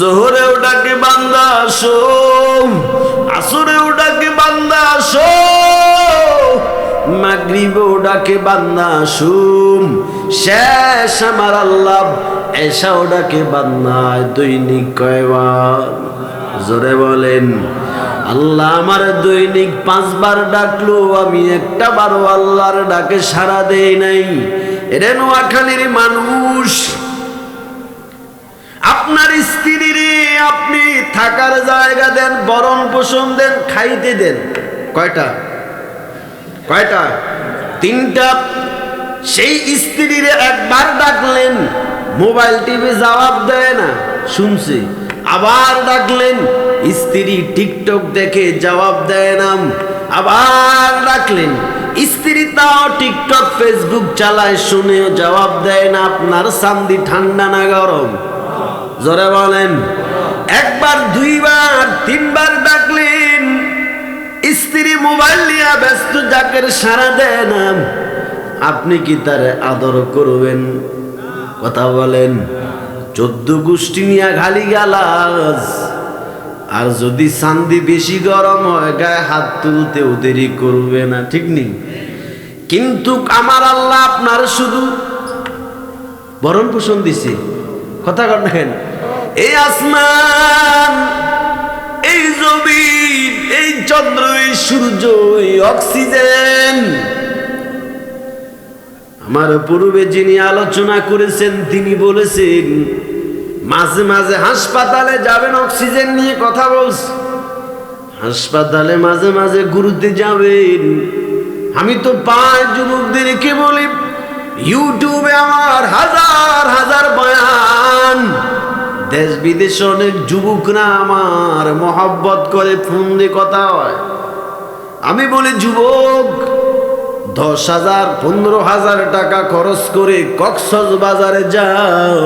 জোহরেও ডাকে বান্দা আসো, আসরেও ডাকে বান্দা আসো, মাগরিবেও ডাকে বান্দা আসো, শেষ আমার আল্লাহ এশাও ডাকে বান্দা। দৈনিক কয়বার? জোরে বলেন। আল্লাহ আমার দৈনিক 5 বার ডাকলো, আমি একটা বারও আল্লাহর ডাকে সাড়া দেই নাই। এরে নোয়াখালীর মানুষ, আপনার স্ত্রীরে আপনি থাকার জায়গা দেন, বরণ পোষণ দেন, খাইতে দেন। কয়টা? 3টা। সেই স্ত্রীরে একবার ডাকলেন, মোবাইল টিভি জবাব দেয় না, শুনছি। আবার ডাকলেন, স্ত্রী টিকটক দেখে জবাব দেয় না। আবার ডাকলেন, স্ত্রী তাও টিকটক ফেসবুক চালায়, শুনেও জবাব দেয় না। আপনার চান্দি ঠান্ডা না গরম? জোরে বলেন। 1 বার 2 বার 3 বার ডাকলেন, স্ত্রী মোবাইল নিয়ে ব্যস্ত, যাকের সাড়া দেয় না। আপনি কি তার আদর করবেন? কথা বলেন। 14 গোষ্ঠী নিয়ে গালি গালাজ। আর যদি চান্দি বেশি গরম হয়, গায়ে হাত তুলতেও দেরি করবে না, ঠিক নেই? কিন্তু আমার আল্লাহ আপনার শুধু ভরণ পোষণ দিছে। কথা কন। এই আসমান, এই জমিন, এই চন্দ্র, এই সূর্য, এই অক্সিজেন। আমার পূর্বে যিনি আলোচনা করেছেন তিনি বলেছেন, মাঝে মাঝে হাসপাতালে যাবেন, অক্সিজেন নিয়ে কথা বলছে। হাসপাতালে মাঝে মাঝে ঘুরতে যাবেন। আমি তো পাঁচ যুবকদেরকে বলি, ইউটিউবে আমার হাজার হাজার বয়ান, দেশ বিদেশে অনেক যুবকরা আমার মহব্বত করে, ফোন দিয়ে কথা হয়। আমি বলি, যুবক 10,000 15,000 টাকা খরচ করে কক্সবাজারে যাও,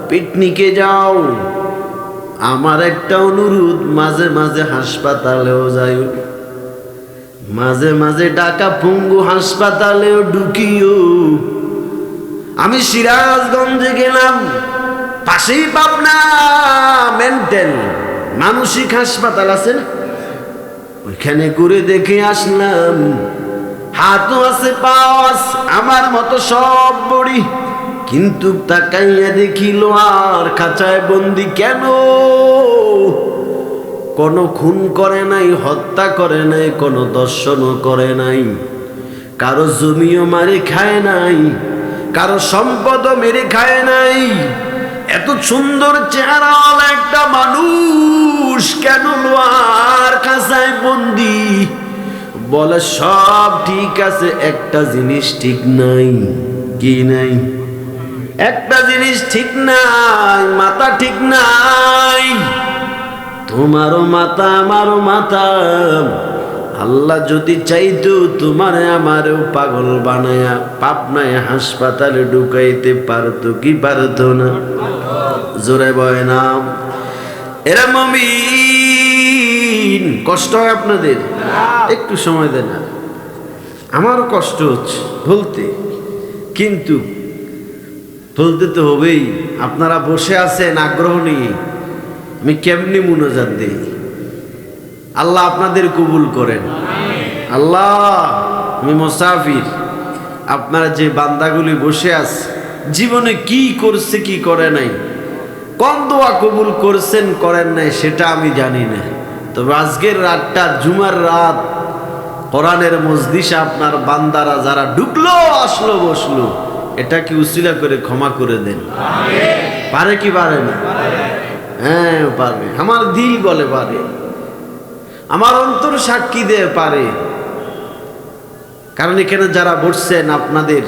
পিকনিকে যাও। আমার একটা অনুরোধ, মাঝে মাঝে হাসপাতালেও যাই, মাঝে মাঝে ঢাকা পঙ্গু হাসপাতালেও ঢুকিও। আমি সিরাজগঞ্জে গেলাম, পাশেই পাবনা মেন্টাল মানসিক হাসপাতাল আছে না, ওইখানে ঘুরে দেখে আসলাম। হাতও আছে, পাও আছে, আমার মতো সব বড়ি। কিন্তু তাকাইয়া দেখিল আর খাঁচায় বন্দি। কেন? কোনো খুন করে নাই, হত্যা করে নাই, কোনো দর্শনও করে নাই, কারো জমিও মারি খায় নাই, কারো সম্পদও মেরে খায় নাই। এত সুন্দর চেহারাওয়ালা একটা মানুষ কেন লোহার খাঁচায় বন্দি? বলে সব ঠিক আছে, একটা জিনিস ঠিক নাই। কি নাই? একটা জিনিস ঠিক নাই, মাথা ঠিক নাই। তোমারও মাথা, আমারও মাথা। আল্লাহ যদি চাইতো তোমারে আমারও পাগল বানায়া পাবনায় হাসপাতালে ঢুকাইতে পারতো কি পারতো না? জোরে বয় না। এরা মুমিন। কষ্ট হয় আপনাদের? একটু সময় দেন। আমারও কষ্ট হচ্ছে বলতে, কিন্তু বলতে তো হবেই। আপনারা বসে আছেন আগ্রহ নিয়ে, আমি কেমনি মুনাজাত দেই? আল্লাহ আপনাদের কবুল করেন। আল্লাহ, আমি মুসাফির, আপনারা যে বান্দাগুলি বসে আছে, জীবনে কি করছে কি করে নাই, কোন দোয়া কবুল করছেন করেন নাই সেটা আমি জানি না। তবে আজকের রাতটা জুমার রাত, কোরআনের মজলিসে আপনার বান্দারা যারা ঢুকলো, আসলো, বসলো, এটা কি উসিলা করে ক্ষমা করে দেন। পারে কি পারে না? হ্যাঁ পারে। আমার দিল বলে পারে, আমার অন্তর সাক্ষী দিয়ে পারে। কারণ এখানে যারা বসছেন আপনাদের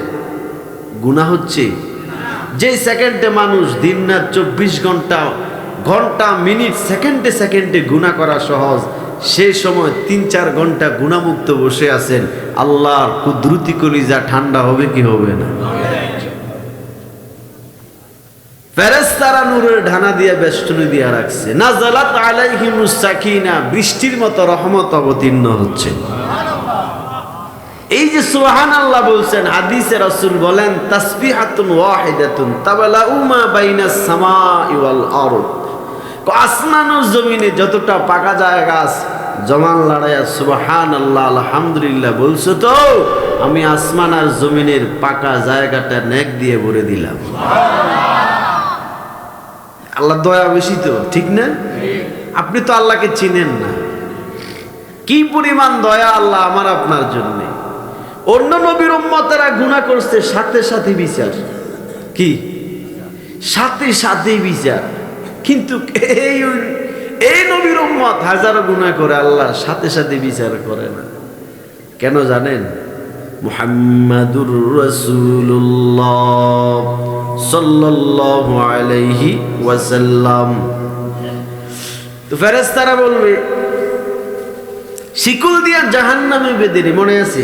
গুনাহ হচ্ছে। যে সেকেন্ডে মানুষ দিন রাত 24 ঘন্টা ঘন্টা মিনিট সেকেন্ডে সেকেন্ডে গুনাহ করা সহজ, সেই সময় 3-4 ঘন্টা গুনাহমুক্ত বসে আছেন। আল্লাহর কুদরতি কলিজা ঠান্ডা হবে কি হবে না? ফেরেশতারা নূরের ঢানা দিয়ে বেষ্টনী দিয়ে রাখছে। নাযালাত আলাইহিমুস সাকিনা, বৃষ্টির মতো রহমত অবতীর্ণ হচ্ছে। এই যে সুবহানাল্লাহ বলছেন, হাদিসে রাসূল বলেন, তাসবিহাতুন ওয়াহিদাতুন তাবালাউ মা বাইনাস সামাই ওয়াল আরদ, আসমান ও জমিনে যতটা পাকা জায়গা আছে জমান লড়াইয়া সুবহানাল্লাহ আলহামদুলিল্লাহ বলছো তো, আমি আসমান আর জমিনের পাকা জায়গাটা নেক দিয়ে ভরে দিলাম। আল্লাহ দয়া বেশি তো, ঠিক না? আপনি তো আল্লাহকে চিনেন না, কি পরিমাণ দয়া আল্লাহ আমার আপনার জন্য। অন্য নবীর উম্মতেরা গুনাহ করছে, সাথে সাথে বিচার, কি সাথে সাথে বিচার, কিন্তু এই নবীর উম্মত হাজারো গুনাহ করে আল্লাহ সাথে সাথে বিচার করে না। কেন জানেন? মুহাম্মাদুর রাসূলুল্লাহ সাল্লাল্লাহু আলাইহি ওয়াসাল্লাম। তো ফেরেশতারা বলবে শিকল দিয়ে জাহান্নামে বেঁধে রে, মনে আছে?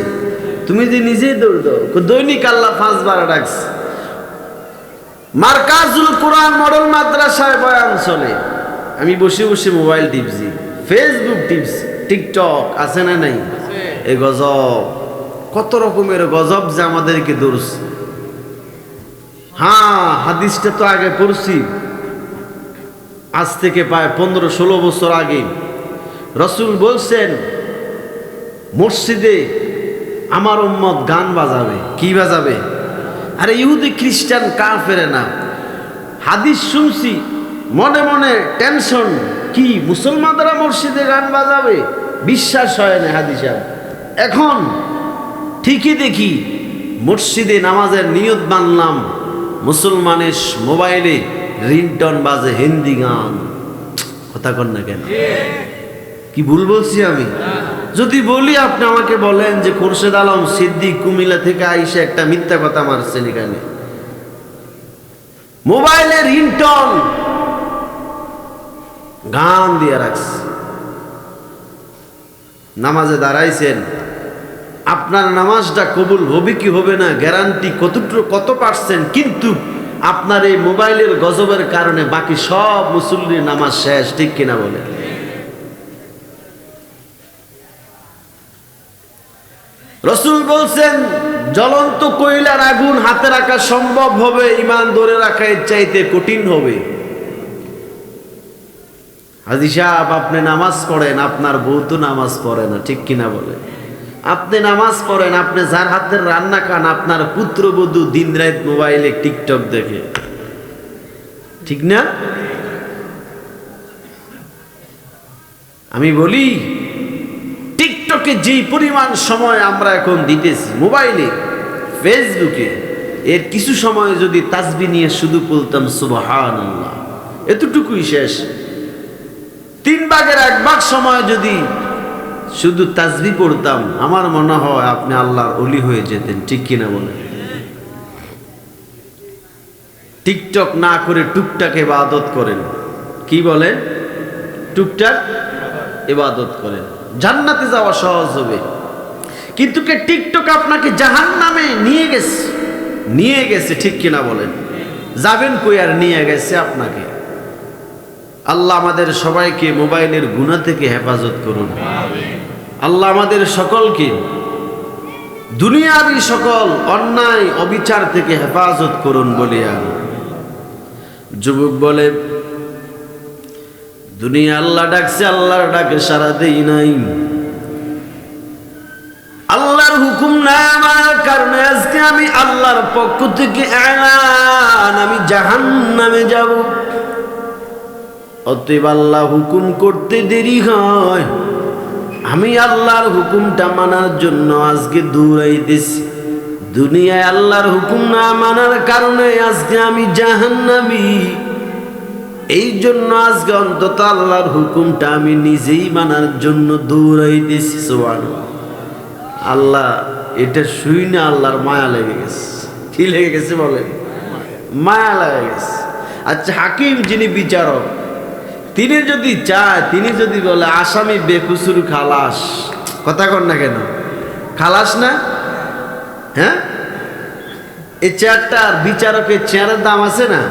তুমি যে নিজেই দৌড় দাও, দৈনিক আল্লাহ 5 বার ডাকছে। মার্কাজুল কোরআন মডেল মাদ্রাসায় বয়ান চলে, আমি বসে বসে মোবাইল টিপছি, ফেসবুক টিপছি, টিকটক আছে না নাই? এই গজব, কত রকমের গজব যে আমাদেরকে ধরছে। হ্যাঁ, হাদিসটা তো আগে পড়ছি, আজ থেকে প্রায় 15-16 বছর আগে রাসূল বলছেন মসজিদে আমার উম্মত গান বাজাবে। কি বাজাবে? আরে ইহুদি খ্রিস্টান কাফেরে না। হাদিস শুনছি, মনে মনে টেনশন, কি মুসলমানরা মসজিদে গান বাজাবে? বিশ্বাস হয় না হাদিস। এখন ঠিকই দেখি মসজিদে নামাজের নিয়ত বানলাম, মুসলমানের মোবাইলে রিংটন বাজে হিন্দি গান। কথা কন না কেন? কি ভুল বলছি আমি? যদি বলি আপনি আমাকে বলেন যে খোরশেদ আলম সিদ্দিক কুমিল্লা থেকে আইসা একটা মিথ্যা কথা মারছেন। এখানে মোবাইলে রিংটন গান দিয়ে রাখছে, নামাজে দাঁড়াইছেন, আপনার নামাজটা কবুল হবে কি হবে না গ্যারান্টি কত পার্সেন্ট, কিন্তু আপনার এই মোবাইলের গজবের কারণে বাকি সব মুসল্লির নামাজ শেষ। ঠিক কিনা বলে? রাসূল বলছেন জ্বলন্ত কয়লার আগুন হাতে রাখা সম্ভব হবে, ঈমান ধরে রাখা এর চাইতে কঠিন হবে। হাজী সাহেব, আপনি নামাজ পড়েন, আপনার বউ তো নামাজ পড়ে না। ঠিক কিনা বলে? আপনি নামাজ পড়েন, আপনি যার হাতের রান্না খান, আপনার পুত্রবধূ দিনরাত মোবাইলে টিকটক দেখে। ঠিক না? আমি বলি টিকটকে যেই পরিমাণ সময় আমরা এখন দিতেছি, মোবাইলে ফেসবুকে, এর কিছু সময় যদি তাসবিহ নিয়ে শুধু বলতাম সুবহানাল্লাহ, এতটুকুই শেষ। 3 ভাগের 1 ভাগ সময় যদি শুধু তাসবিহ পড়তাম, আমার মনে হয় আপনি আল্লাহর ওলি হয়ে যেতেন। ঠিক কিনা বলেন? টিকটক না করে টুকটাক ইবাদত করেন। কি বলেন? টুকটাক ইবাদত করেন, জান্নাতে যাওয়া সহজ হবে। কিন্তু কে টিকটক আপনাকে জাহান্নামে নিয়ে গেছে। ঠিক কিনা বলেন? যাবেন কই আর নিয়ে গেছে আপনাকে। আল্লাহ আমাদের সবাইকে মোবাইলের গুনাহ থেকে হেফাজত করুন। আল্লাহ আমাদের সকলকে দুনিয়াবি সকল অন্যায় অবিচার থেকে হেফাজত করুন বলিয়া। যুবক বলে দুনিয়া আল্লাহ ডাকছে, আল্লাহর ডাকে সাড়া দেই নাই, আল্লাহর হুকুম না আমার কারণে আজকে আমি আল্লাহর পক্ষ থেকে এলান, আমি জাহান্নামে যাব। অতএব আল্লাহ হুকুম করতে দেরি হয়, আমি আল্লাহর হুকুমটা মানার জন্য আজকে দৌড়াইতেছি। দুনিয়ায় আল্লাহর হুকুম না মানার কারণে আজকে আমি জাহান্নামী। এই জন্য আজকে অন্তত আল্লাহর হুকুমটা আমি নিজেই মানার জন্য দৌড়াইতেছি। সুবহানাল্লাহ। আল্লাহ এটা শুই না আল্লাহর মায়া লেগে গেছে। কি লেগে গেছে বলেন? মায়া লেগে গেছে। আচ্ছা, হাকিম যিনি বিচারক, তিনি যদি চায়, তিনি যদি বলে আসামি বেকসুর খালাস, কথা কন না কেন? খালাস না? হ্যাঁ, এই চেয়ারটা বিচারকের চেয়ারের দাম আছে না?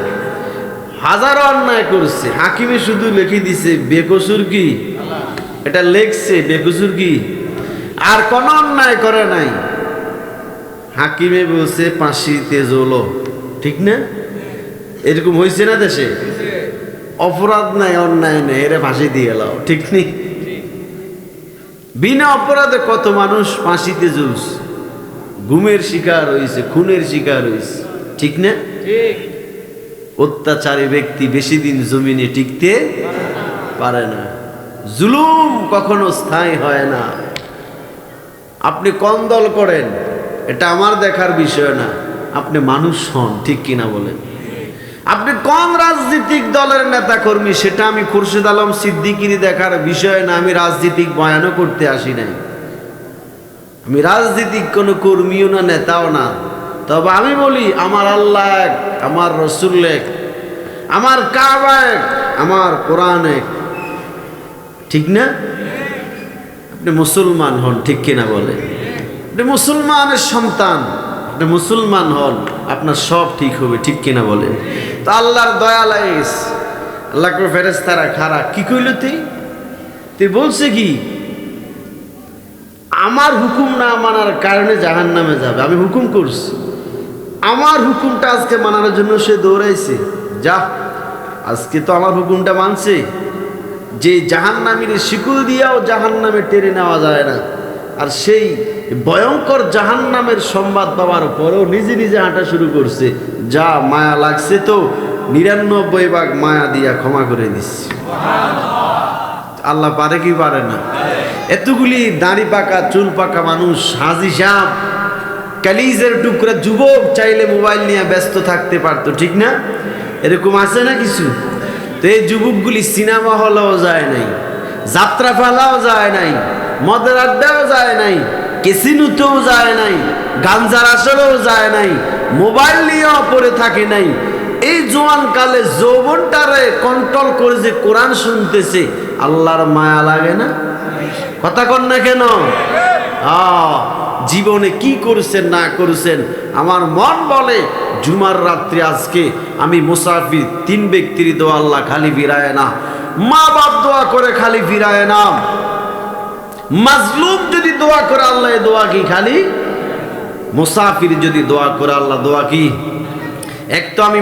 হাজারো অন্যায় করছে, হাকিমে শুধু লিখে দিছে বেকসুর কি, এটা লেখছে বেকসুর কি, আর কোন অন্যায় করে নাই। হাকিমে বলছে ফাঁসিতে ঝোলো। ঠিক না? এরকম হয়েছে না দেশে? অপরাধ নাই, অন্যায় নেই, এরে ফাঁসি দিয়ে এলাও, ঠিক নেই? বিনা অপরাধে কত মানুষ ফাঁসিতে ঝুলছে, গুমের শিকার হয়েছে, খুনের শিকার হয়েছে, ঠিক না? অত্যাচারী ব্যক্তি বেশি দিন জমিনে টিকতে পারে না। জুলুম কখনো স্থায়ী হয় না। আপনি কোন দল করেন এটা আমার দেখার বিষয় না, আপনি মানুষ হন, ঠিক কিনা বলেন? আপনি কোন রাজনৈতিক দলের নেতা কর্মী সেটা আমি খুরশেদ আলম সিদ্দিকীর দেখার বিষয় না। আমি রাজনৈতিক বয়ানও করতে আসি নাই, আমি রাজনৈতিক কোনো কর্মীও না, নেতাও না। তবে আমি বলি আমার আল্লাহ এক, আমার রসুল এক, আমার কাবা এক, আমার কোরআন এক, ঠিক না? আপনি মুসলমান হন, ঠিক কিনা বলে? আপনি মুসলমানের সন্তান, আপনি মুসলমান হন, আপনার সব ঠিক হবে, ঠিক কিনা বলে? তো আল্লাহর দয়া লাইস, আল্লাহ করে ফেরেশতারা খারা কি কইল? তুই বলছে কি আমার হুকুম না মানার কারণে জাহান্নামে যাবে। আমি হুকুম করছি, আমার হুকুমটা আজকে মানার জন্য সে দৌড়াইছে। যা, আজকে তো আমার হুকুমটা মানছে। যে জাহান্নামীর শিকল দিয়াও জাহান্নামে টেনে নেওয়া যায় না, আর সেই ভয়ঙ্কর জাহান্নামের সংবাদ পাওয়ার পরেও নিজে নিজে হাঁটা শুরু করছে। যা, মায়া লাগছে তো 99 মায়া দিয়া ক্ষমা করে দিচ্ছি। আল্লাহ পারে কি পারে না? এতগুলি দাড়ি পাকা চুল পাকা মানুষ, হাজি সাহেব, কালিজের টুকরা যুবক চাইলে মোবাইল নিয়ে ব্যস্ত থাকতে পারতো, ঠিক না? এরকম আছে না কিছু? তো এই যুবকগুলি সিনেমা হলেও যায় নাই, যাত্রা পালাও যায় নাই, মদের আড্ডাও যায় নাই, ক্যাসিনোতেও যায় নাই, গাঞ্জার আসরেও যায় নাই, মোবাইল নিয়েও পড়ে থাকে নাই। এই জোয়ান কালে যৌবনটারে কন্ট্রোল করে যে কোরআন শুনতেছে, আল্লাহর মায়া লাগে না? কথা কন না কেন? জীবনে কি করেছেন না করেছেন, আমার মন বলে জুমার রাত্রে আজকে আমি মুসাফির, 3 ব্যক্তির দোয়া আল্লাহ খালি ফিরায় না, মা বাপ দোয়া করে খালি ফিরায় না, মাজলুম যদি দোয়া করে আল্লাহ দোয়া কি খালি, মুসাফির যদি দোয়া করে আল্লাহ দোয়া কি? এক তো আমি